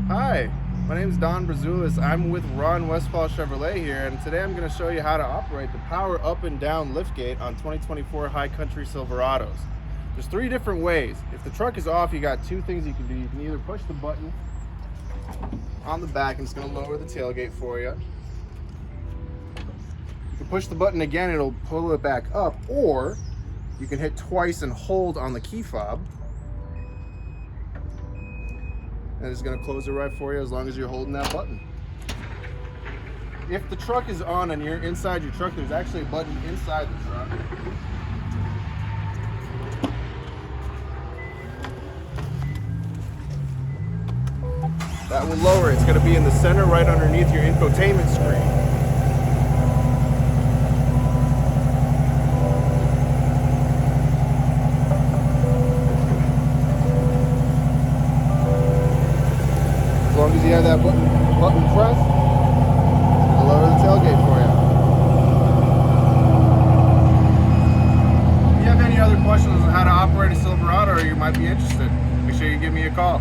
Hi, my name is Don Braziulis. I'm with Ron Westphal Chevrolet here, and today I'm going to show you how to operate the power up and down liftgate on 2024 High Country Silverados. There's three different ways. If the truck is off, you got two things you can do. You can either push the button on the back and it's going to lower the tailgate for you. You can push the button again, it'll pull it back up, or you can hit twice and hold on the key fob. And it's going to close it right for you as long as you're holding that button. If the truck is on and you're inside your truck, there's actually a button inside the truck. That will lower it. It's going to be in the center right underneath your infotainment screen. As long as you have that button pressed, it'll lower the tailgate for you. If you have any other questions on how to operate a Silverado or you might be interested, make sure you give me a call.